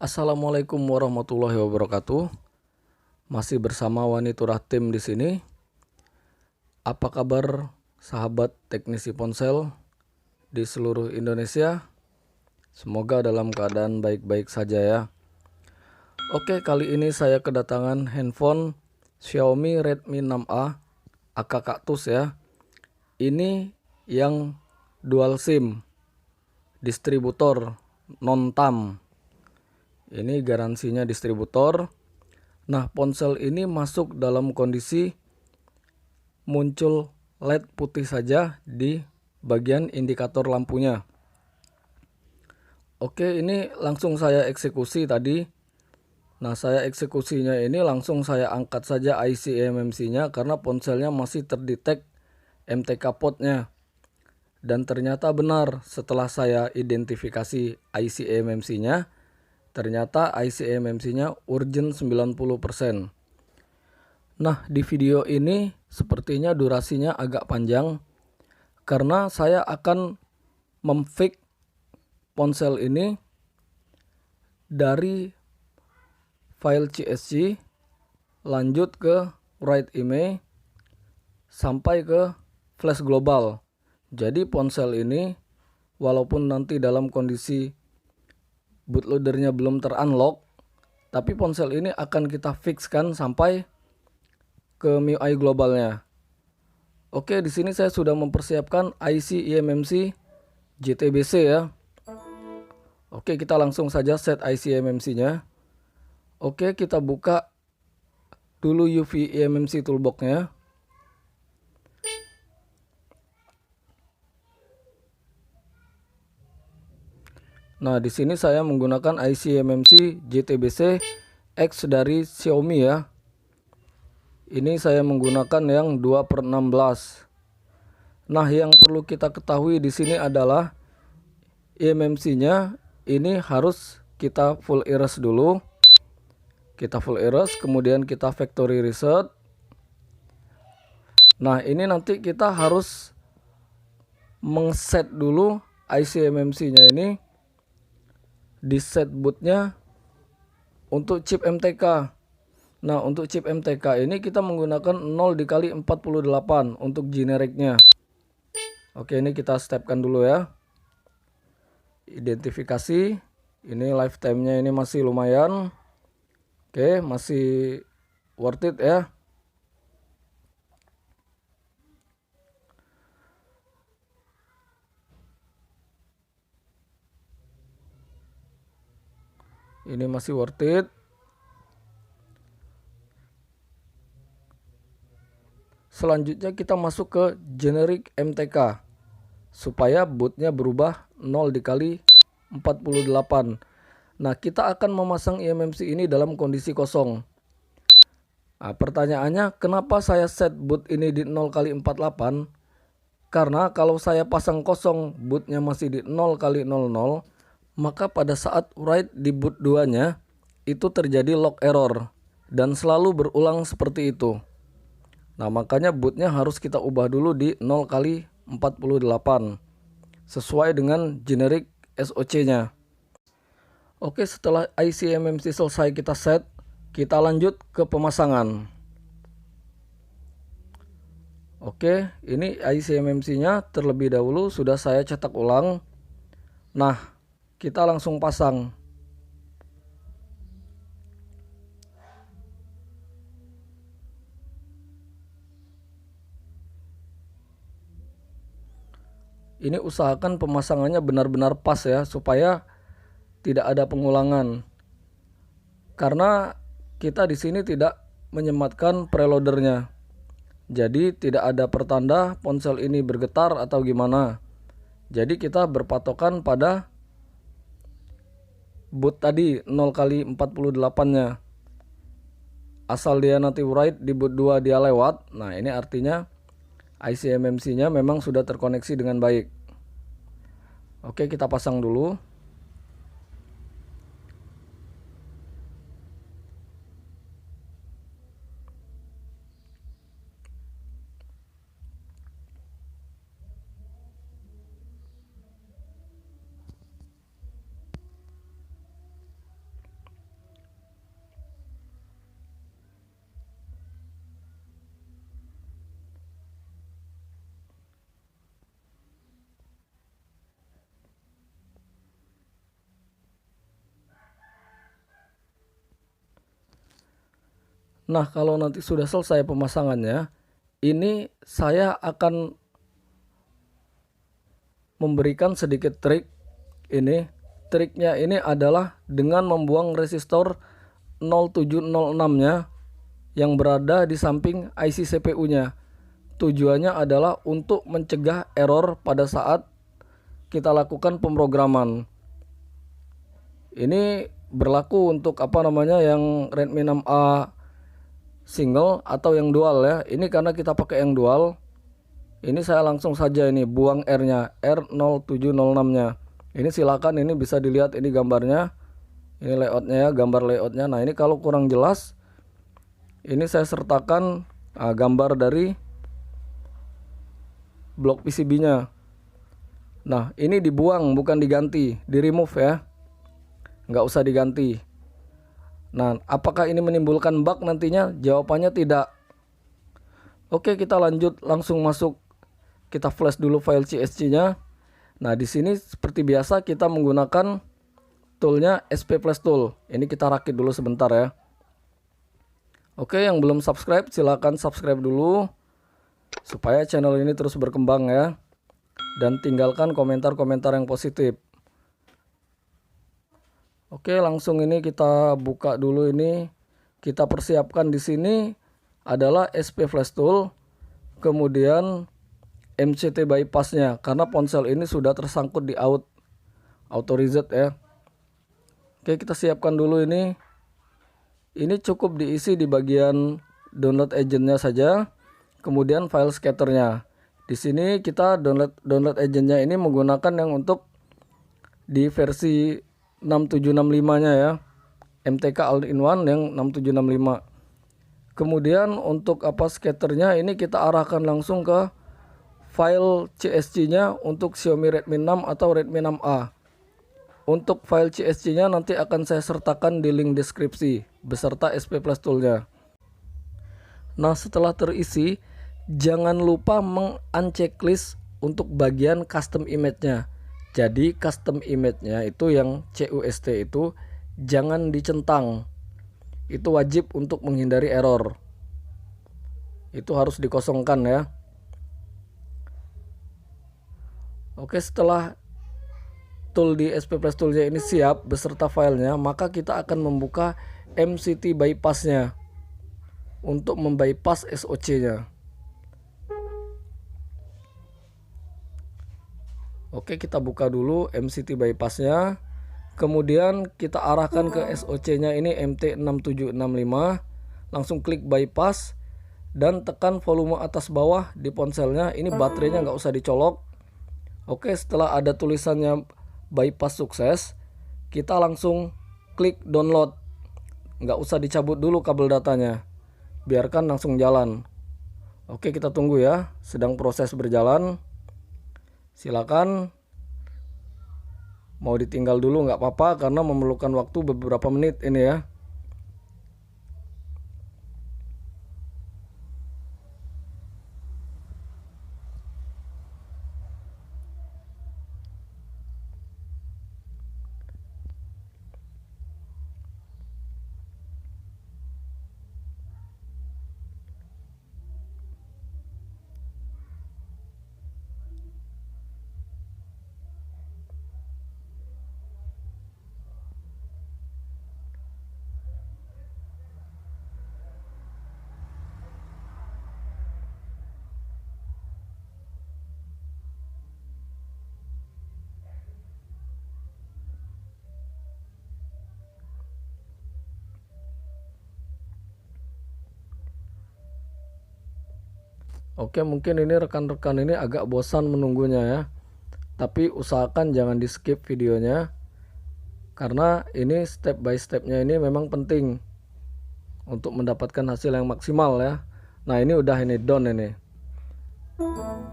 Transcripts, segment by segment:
Assalamualaikum warahmatullahi wabarakatuh. Masih bersama Waniturah Tim di sini. Apa kabar sahabat teknisi ponsel di seluruh Indonesia? Semoga dalam keadaan baik-baik saja ya. Oke, kali ini saya kedatangan handphone Xiaomi Redmi 6A AK Kaktus ya. Ini yang dual SIM, distributor non-TAM. Ini garansinya distributor. Nah, ponsel ini masuk dalam kondisi muncul LED putih saja di bagian indikator lampunya. Oke, ini langsung saya eksekusi tadi. Nah, saya eksekusinya ini langsung saya angkat saja IC eMMC-nya karena ponselnya masih terdetek MTK port-nya. Dan ternyata benar setelah saya identifikasi IC eMMC-nya, ternyata IC eMMC-nya urgent 90%. Nah, di video ini sepertinya durasinya agak panjang karena saya akan memfix ponsel ini dari file CSV lanjut ke write image sampai ke flash global. Jadi ponsel ini walaupun nanti dalam kondisi bootloadernya belum terunlock, tapi ponsel ini akan kita fixkan sampai ke MIUI globalnya. Oke, di sini saya sudah mempersiapkan IC eMMC JTBC ya. Oke, kita langsung saja set IC eMMC-nya. Oke, kita buka dulu UV eMMC toolbox-nya. Nah, di sini saya menggunakan IC eMMC JTBC X dari Xiaomi ya. Ini saya menggunakan yang 2/16. Nah, yang perlu kita ketahui di sini adalah eMMC-nya ini harus kita full erase dulu. Kita full erase, kemudian kita factory reset. Nah, ini nanti kita harus mengset dulu IC eMMC-nya ini di set bootnya untuk chip MTK. Nah, untuk chip MTK ini kita menggunakan 0 dikali 48 untuk generiknya. Oke, ini kita stepkan dulu ya. Identifikasi. Ini lifetime-nya ini masih lumayan. Oke, masih worth it ya. Ini masih worth it. Selanjutnya kita masuk ke generic MTK supaya bootnya berubah 0 dikali 48. Nah, kita akan memasang eMMC ini dalam kondisi kosong. Nah, pertanyaannya kenapa saya set boot ini di 0 kali 48? Karena kalau saya pasang kosong bootnya masih di 0 kali 00, maka pada saat write di boot 2-nya itu terjadi log error dan selalu berulang seperti itu. Nah, makanya bootnya harus kita ubah dulu di 0 kali 48 sesuai dengan generic SOC-nya. Oke, setelah IC eMMC selesai kita set, kita lanjut ke pemasangan. Oke, ini IC eMMC-nya terlebih dahulu sudah saya cetak ulang. Nah, kita langsung pasang. Ini usahakan pemasangannya benar-benar pas ya, supaya tidak ada pengulangan. Karena kita di sini tidak menyematkan preloadernya. Jadi tidak ada pertanda ponsel ini bergetar atau gimana. Jadi kita berpatokan pada boot tadi 0 kali 48-nya. Asal dia nanti write di boot 2 dia lewat. Nah, ini artinya IC eMMC-nya memang sudah terkoneksi dengan baik. Oke, kita pasang dulu. Nah, kalau nanti sudah selesai pemasangannya, ini saya akan memberikan sedikit trik. Ini triknya ini adalah dengan membuang resistor 0706-nya yang berada di samping IC CPU-nya. Tujuannya adalah untuk mencegah error pada saat kita lakukan pemrograman. Ini berlaku untuk yang Redmi 6A single atau yang dual ya. Ini karena kita pakai yang dual. Ini saya langsung saja ini buang R-nya, R0706-nya. Ini silakan, ini bisa dilihat ini gambarnya. Ini layoutnya ya, gambar layoutnya. Nah, ini kalau kurang jelas, ini saya sertakan gambar dari blok PCB-nya. Nah, ini dibuang bukan diganti, di remove ya. Nggak usah diganti. Nah, apakah ini menimbulkan bug nantinya? Jawabannya tidak. Oke, kita lanjut langsung masuk. Kita flash dulu file CSC-nya. Nah, di sini seperti biasa kita menggunakan toolnya SP Flash Tool. Ini kita rakit dulu sebentar ya. Oke, yang belum subscribe silakan subscribe dulu supaya channel ini terus berkembang ya. Dan tinggalkan komentar-komentar yang positif. Oke, langsung ini kita buka dulu ini. Kita persiapkan di sini adalah SP Flash Tool. Kemudian MCT bypassnya, karena ponsel ini sudah tersangkut di auto reset ya. Oke, kita siapkan dulu ini. Ini cukup diisi di bagian download agentnya saja. Kemudian file scatternya. Di sini kita download agentnya ini menggunakan yang untuk di versi 6765-nya ya. MTK All-in-One yang 6765. Kemudian untuk scatternya ini kita arahkan langsung ke file CSC-nya untuk Xiaomi Redmi 6 atau Redmi 6A. Untuk file CSC-nya nanti akan saya sertakan di link deskripsi beserta SP Flash Tool-nya. Nah, setelah terisi, jangan lupa meng-unchecklist untuk bagian custom image-nya. Jadi custom image-nya itu yang CUST itu jangan dicentang. Itu wajib untuk menghindari error. Itu harus dikosongkan ya. Oke, setelah tool di SP Flash Tool-nya ini siap beserta filenya, maka kita akan membuka MCT bypass-nya untuk membypass SoC-nya. Oke, kita buka dulu MCT bypass-nya. Kemudian kita arahkan ke SoC-nya ini MT6765. Langsung klik bypass dan tekan volume atas bawah di ponselnya. Ini baterainya nggak usah dicolok. Oke, setelah ada tulisannya bypass sukses, kita langsung klik download. Nggak usah dicabut dulu kabel datanya, biarkan langsung jalan. Oke, kita tunggu ya, sedang proses berjalan. Silakan, mau ditinggal dulu nggak apa-apa karena memerlukan waktu beberapa menit ini ya. Oke, mungkin ini rekan-rekan ini agak bosan menunggunya ya. Tapi usahakan jangan di skip videonya. Karena ini step by stepnya ini memang penting untuk mendapatkan hasil yang maksimal ya. Nah, ini udah ini down ini.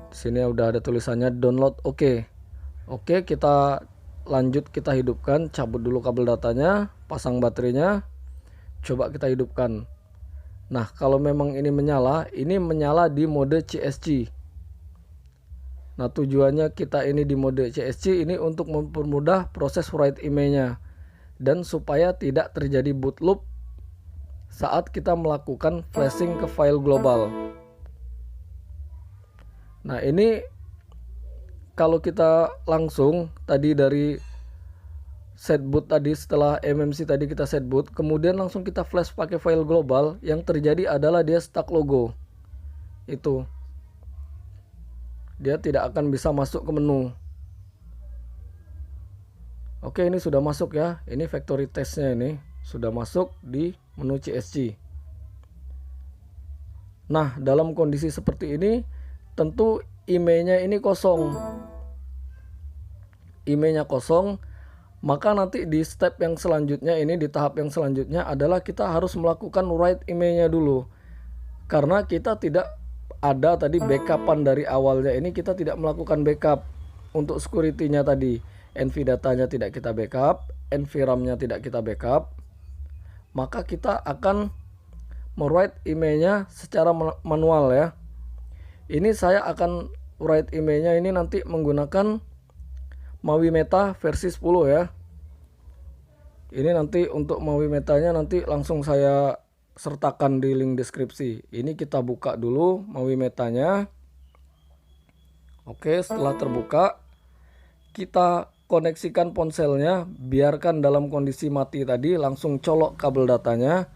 Di sini udah ada tulisannya download. Oke, kita lanjut, kita hidupkan. Cabut dulu kabel datanya, pasang baterainya. Coba kita hidupkan. Nah, kalau memang ini menyala di mode CSC. Nah, tujuannya kita ini di mode CSC ini untuk mempermudah proses write emailnya dan supaya tidak terjadi boot loop saat kita melakukan flashing ke file global. Nah, ini kalau kita langsung tadi dari set boot tadi, setelah MMC tadi kita set boot, kemudian langsung kita flash pakai file global, yang terjadi adalah dia stuck logo. Itu dia tidak akan bisa masuk ke menu. Oke, ini sudah masuk ya. Ini factory testnya, ini sudah masuk di menu CSG. Nah, dalam kondisi seperti ini tentu IMEI-nya ini kosong. IMEI-nya kosong, maka nanti di step yang selanjutnya ini, di tahap yang selanjutnya adalah kita harus melakukan write IMEI-nya dulu. Karena kita tidak ada tadi backupan dari awalnya, ini kita tidak melakukan backup untuk security-nya tadi. NV datanya tidak kita backup, NV RAM-nya tidak kita backup, maka kita akan write IMEI-nya secara manual ya. Ini saya akan write IMEI-nya ini nanti menggunakan Maui Meta versi 10 ya. Ini nanti untuk Maui Metanya nanti langsung saya sertakan di link deskripsi. Ini kita buka dulu Maui Metanya. Oke, setelah terbuka kita koneksikan ponselnya, biarkan dalam kondisi mati tadi, langsung colok kabel datanya.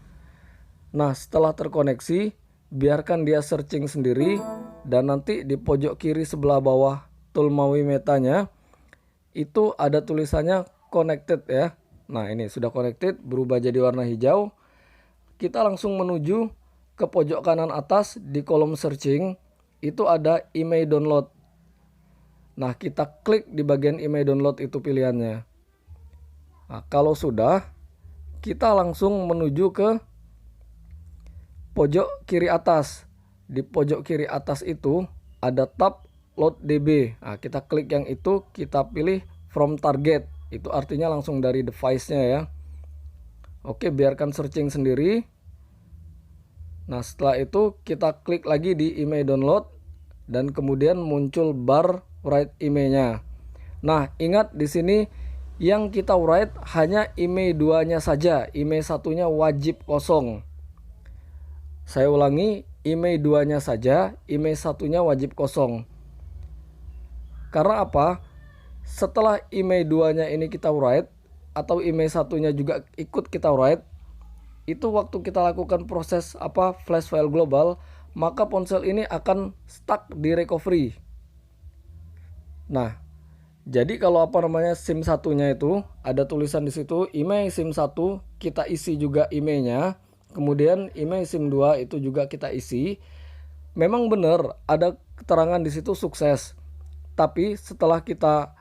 Nah, setelah terkoneksi, biarkan dia searching sendiri, dan nanti di pojok kiri sebelah bawah tool Maui Metanya itu ada tulisannya connected ya. Nah, ini sudah connected, berubah jadi warna hijau. Kita langsung menuju ke pojok kanan atas di kolom searching, itu ada IMEI download. Nah, kita klik di bagian IMEI download itu pilihannya. Nah, kalau sudah, kita langsung menuju ke pojok kiri atas. Di pojok kiri atas itu ada tab load DB. Nah, kita klik yang itu, kita pilih from target. Itu artinya langsung dari device-nya ya. Oke, biarkan searching sendiri. Nah, setelah itu kita klik lagi di IMEI download, dan kemudian muncul bar write IMEI-nya. Nah, ingat di sini yang kita write hanya IMEI 2-nya saja. IMEI 1-nya wajib kosong. Saya ulangi, IMEI 2-nya saja, IMEI 1-nya wajib kosong. Karena apa? Setelah IMEI 2-nya ini kita write, atau IMEI 1-nya juga ikut kita write, itu waktu kita lakukan proses flash file global, maka ponsel ini akan stuck di recovery. Nah, jadi kalau SIM 1-nya itu ada tulisan di situ IMEI SIM 1, kita isi juga IMEI-nya. Kemudian IMEI SIM 2 itu juga kita isi. Memang benar ada keterangan di situ sukses. Tapi setelah kita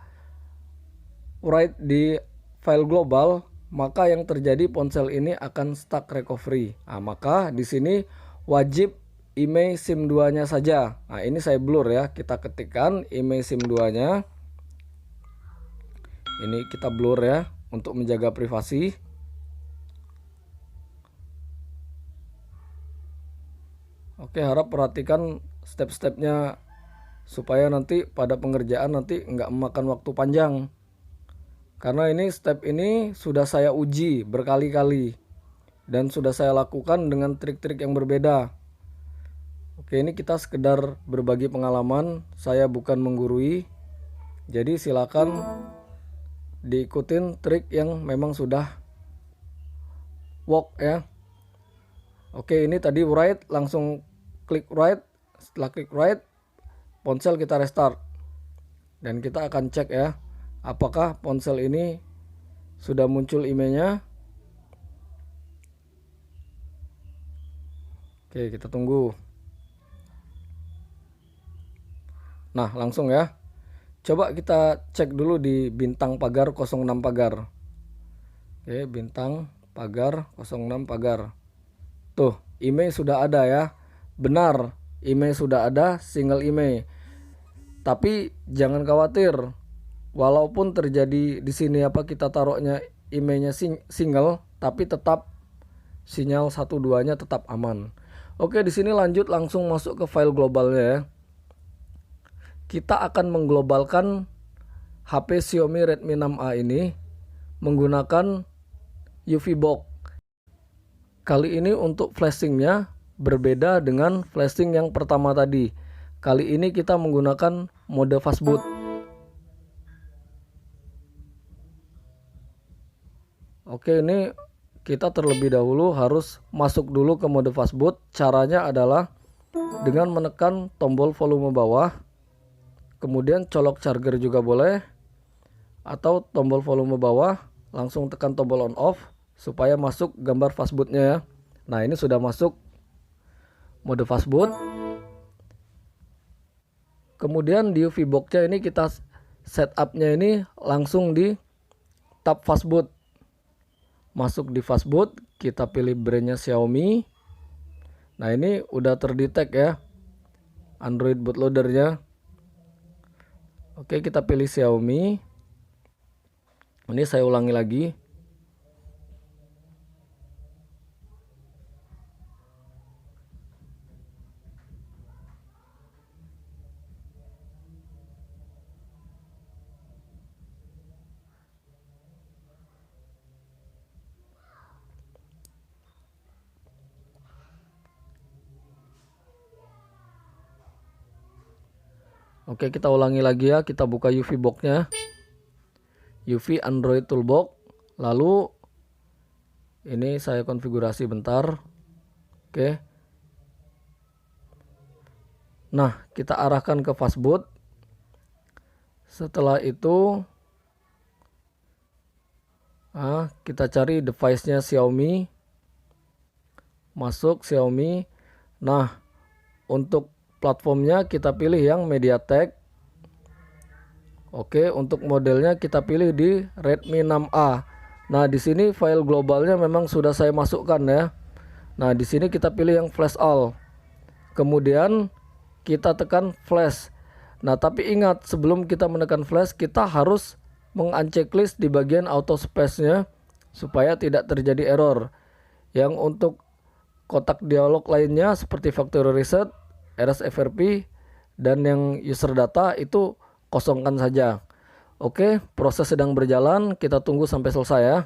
write di file global, maka yang terjadi ponsel ini akan stuck recovery. Nah, maka di sini wajib IMEI SIM 2-nya saja. Nah, ini saya blur ya. Kita ketikkan IMEI SIM 2-nya. Ini kita blur ya untuk menjaga privasi. Oke, harap perhatikan step-stepnya supaya nanti pada pengerjaan nanti nggak memakan waktu panjang. Karena ini step ini sudah saya uji berkali-kali dan sudah saya lakukan dengan trik-trik yang berbeda. Oke, ini kita sekedar berbagi pengalaman, saya bukan menggurui. Jadi silakan diikutin trik yang memang sudah work ya. Oke, ini tadi write, langsung klik write. Setelah klik write, ponsel kita restart. Dan kita akan cek ya, apakah ponsel ini sudah muncul IMEI-nya. Oke, kita tunggu. Nah, langsung ya. Coba kita cek dulu di bintang pagar 06 pagar. Oke, bintang pagar 06 pagar. Tuh, IMEI sudah ada ya. Benar, IMEI sudah ada, single IMEI. Tapi jangan khawatir. Walaupun terjadi di sini kita taruhnya IMEI-nya single, tapi tetap sinyal 1-2-nya tetap aman. Oke, di sini lanjut langsung masuk ke file globalnya ya. Kita akan mengglobalkan HP Xiaomi Redmi 6A ini menggunakan UV box. Kali ini untuk flashingnya berbeda dengan flashing yang pertama tadi. Kali ini kita menggunakan mode fastboot. Oke, ini kita terlebih dahulu harus masuk dulu ke mode fastboot. Caranya adalah dengan menekan tombol volume bawah, kemudian colok charger juga boleh, atau tombol volume bawah langsung tekan tombol on off supaya masuk gambar fastbootnya ya. Nah, ini sudah masuk mode fastboot. Kemudian di UV box-nya ini kita setupnya ini langsung di tab fastboot. Masuk di fastboot, kita pilih brandnya Xiaomi. Nah, ini udah terdetek ya Android bootloadernya. Oke, kita pilih Xiaomi. Ini saya ulangi lagi. Oke, kita ulangi lagi ya. Kita buka UV box-nya. UV Android Toolbox. Lalu ini saya konfigurasi bentar. Oke. Nah, kita arahkan ke fastboot. Setelah itu kita cari device-nya Xiaomi. Masuk Xiaomi. Nah, untuk platformnya kita pilih yang MediaTek. Oke, untuk modelnya kita pilih di Redmi 6A. Nah, di sini file globalnya memang sudah saya masukkan ya. Nah, di sini kita pilih yang flash all. Kemudian kita tekan flash. Nah, tapi ingat sebelum kita menekan flash, kita harus mengunchecklist di bagian auto space-nya supaya tidak terjadi error. Yang untuk kotak dialog lainnya seperti factory reset, RSFRP, dan yang user data itu kosongkan saja. Oke, proses sedang berjalan, kita tunggu sampai selesai ya.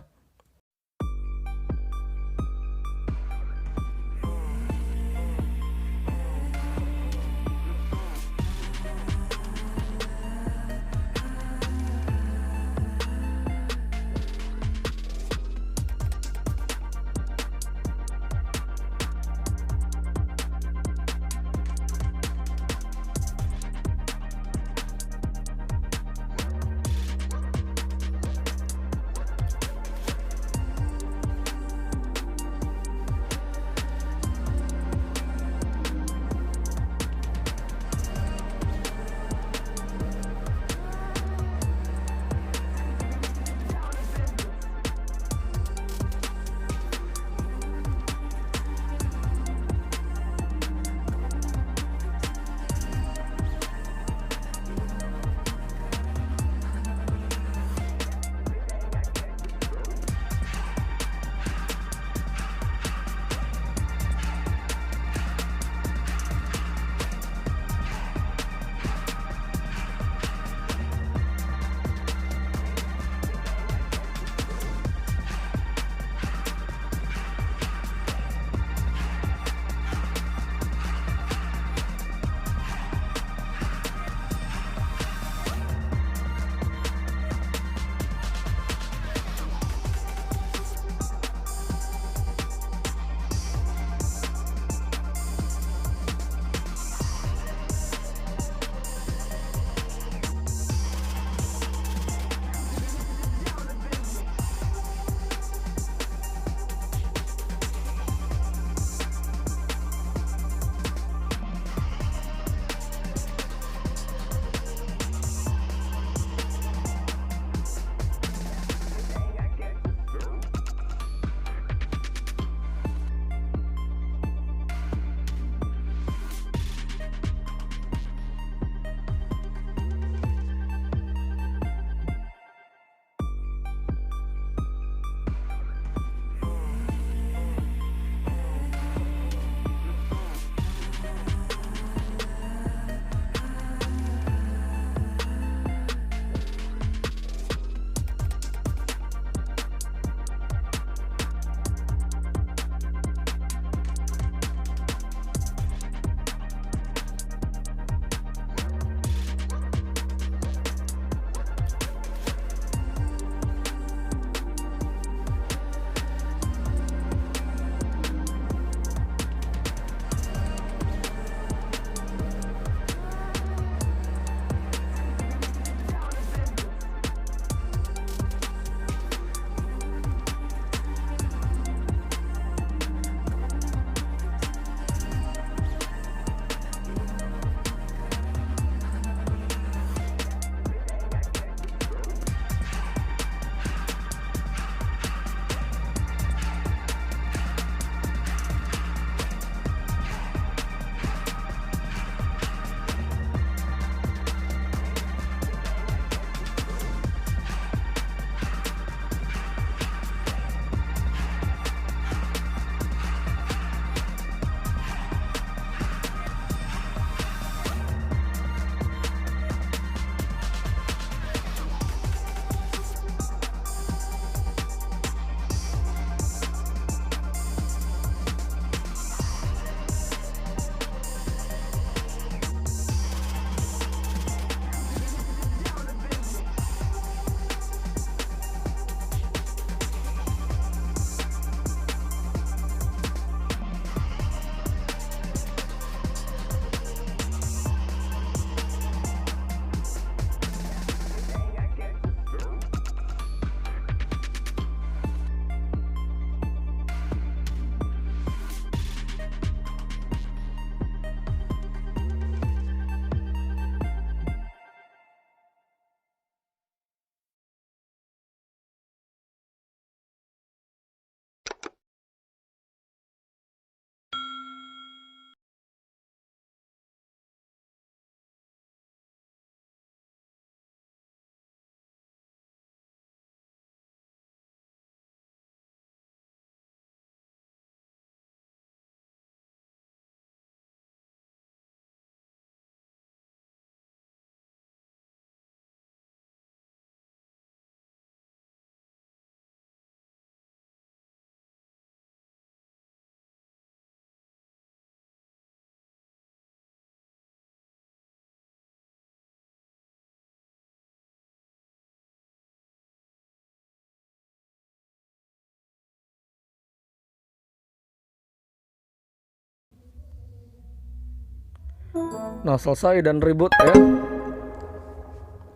Nah, selesai dan reboot ya.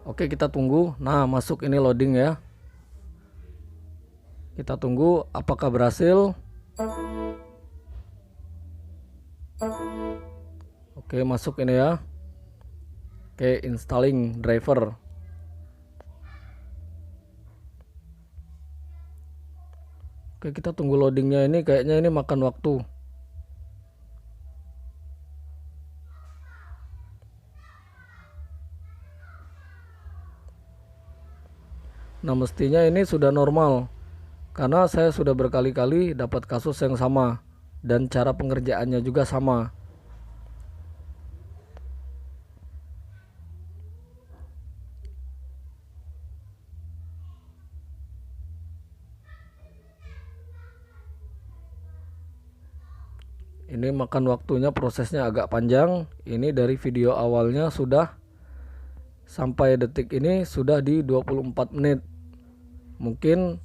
Oke, kita tunggu. Nah, masuk ini loading ya. Kita tunggu apakah berhasil. Oke, masuk ini ya. Oke, installing driver. Oke, kita tunggu loadingnya ini. Kayaknya ini makan waktu. Nah, mestinya ini sudah normal. Karena saya sudah berkali-kali dapat kasus yang sama. Dan cara pengerjaannya juga sama. Ini makan waktunya, prosesnya agak panjang. Ini dari video awalnya sudah sampai detik ini sudah di 24 menit. Mungkin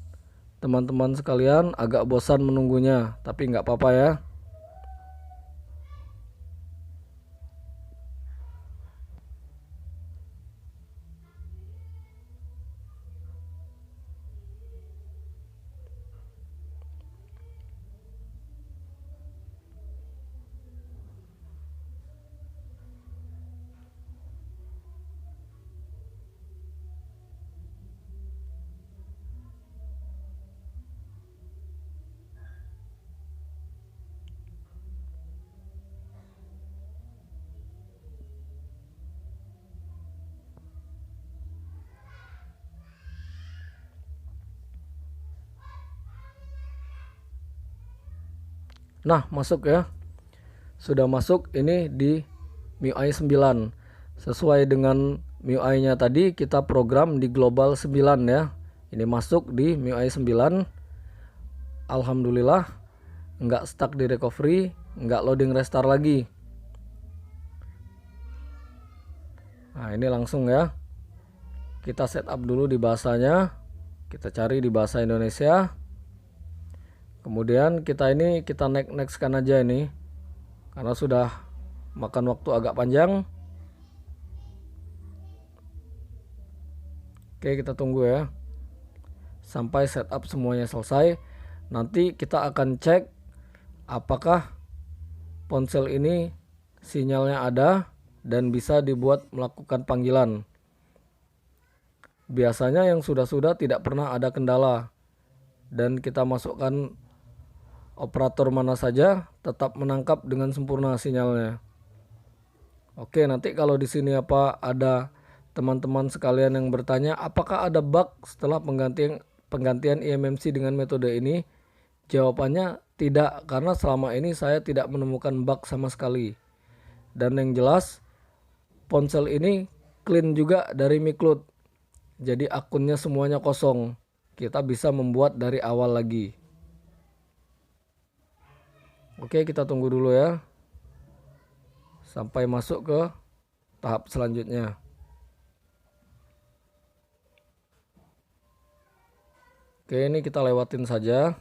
teman-teman sekalian agak bosan menunggunya, tapi nggak apa-apa ya. Nah, masuk ya. Sudah masuk ini di MIUI 9. Sesuai dengan MIUI-nya tadi kita program di global 9 ya. Ini masuk di MIUI 9. Alhamdulillah nggak stuck di recovery, nggak loading restart lagi. Nah, ini langsung ya. Kita setup dulu di bahasanya. Kita cari di bahasa Indonesia. Kemudian kita next kan aja ini. Karena sudah makan waktu agak panjang. Oke, kita tunggu ya. Sampai setup semuanya selesai. Nanti kita akan cek apakah ponsel ini sinyalnya ada dan bisa dibuat melakukan panggilan. Biasanya yang sudah tidak pernah ada kendala. Dan kita masukkan operator mana saja tetap menangkap dengan sempurna sinyalnya. Oke, nanti kalau di sini ada teman-teman sekalian yang bertanya apakah ada bug setelah penggantian eMMC dengan metode ini? Jawabannya tidak, karena selama ini saya tidak menemukan bug sama sekali. Dan yang jelas ponsel ini clean juga dari miCloud. Jadi akunnya semuanya kosong. Kita bisa membuat dari awal lagi. Oke, kita tunggu dulu ya. Sampai masuk ke tahap selanjutnya. Oke, ini kita lewatin saja.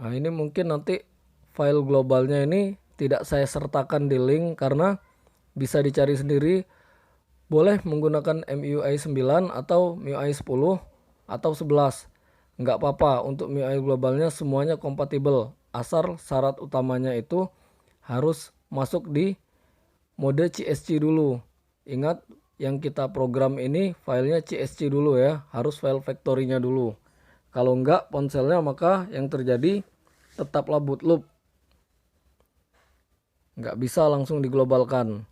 Nah, ini mungkin nanti file globalnya ini tidak saya sertakan di link karena bisa dicari sendiri. Boleh menggunakan MIUI 9 atau MIUI 10 atau 11. Nggak apa-apa, untuk MIUI globalnya semuanya kompatibel. Asal syarat utamanya itu harus masuk di mode CSC dulu. Ingat, yang kita program ini filenya CSC dulu ya, harus file factory-nya dulu. Kalau enggak ponselnya maka yang terjadi tetaplah boot loop. Nggak bisa langsung diglobalkan.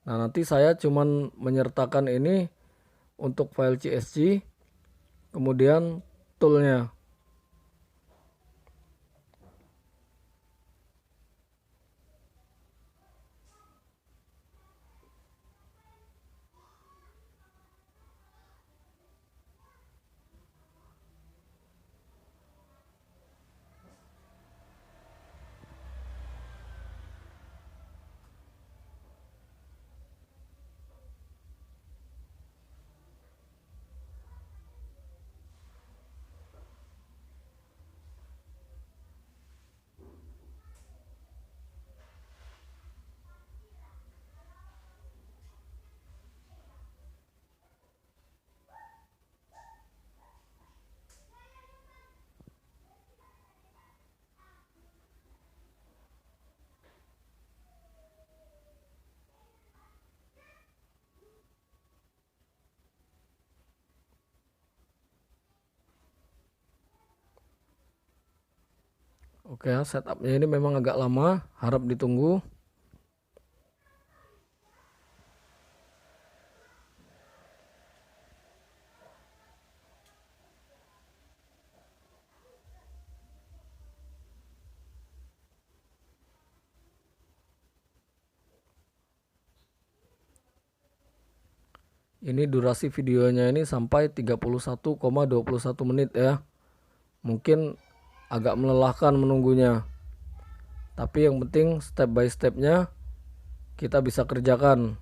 Nah, nanti saya cuman menyertakan ini untuk file CSC, kemudian toolnya. Oke ya, setupnya ini memang agak lama, harap ditunggu. Ini durasi videonya ini sampai 31,21 menit ya. Mungkin agak melelahkan menunggunya. Tapi yang penting step by stepnya kita bisa kerjakan.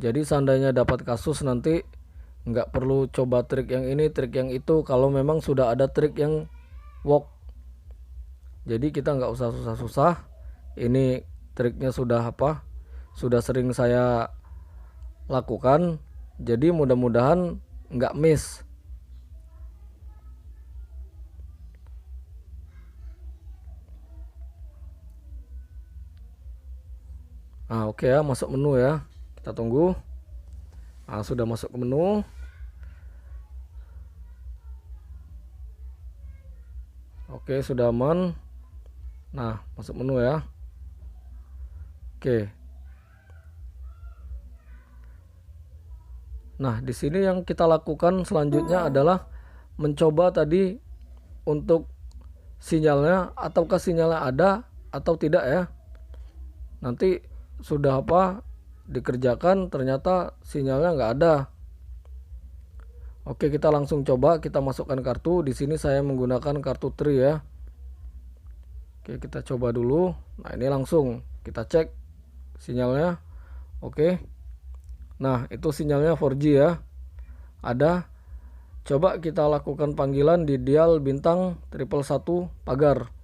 Jadi seandainya dapat kasus nanti nggak perlu coba trik yang ini, trik yang itu. Kalau memang sudah ada trik yang work. Jadi kita nggak usah susah-susah. Ini triknya sudah apa? Sudah sering saya lakukan, jadi mudah-mudahan nggak miss. Nah oke ya, masuk menu ya, kita tunggu. Nah sudah masuk ke menu. Oke sudah aman. Nah masuk menu ya. Oke. Nah, di sini yang kita lakukan selanjutnya adalah mencoba tadi untuk sinyalnya, ataukah sinyalnya ada atau tidak ya. Nanti sudah apa dikerjakan ternyata sinyalnya nggak ada. Oke, kita langsung coba, kita masukkan kartu. Di sini saya menggunakan kartu Tri ya. Oke, kita coba dulu. Nah, ini langsung kita cek sinyalnya. Oke. Nah itu sinyalnya 4G ya, ada. Coba kita lakukan panggilan di dial bintang 111 pagar.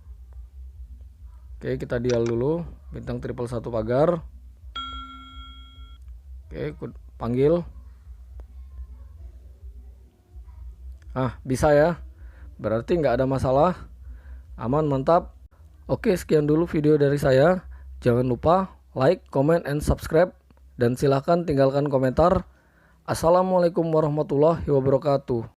Oke kita dial dulu bintang 111 pagar. Oke panggil. Bisa ya, berarti nggak ada masalah, aman, mantap. Oke sekian dulu video dari saya. Jangan lupa like, comment, and subscribe. Dan silahkan tinggalkan komentar. Assalamualaikum warahmatullahi wabarakatuh.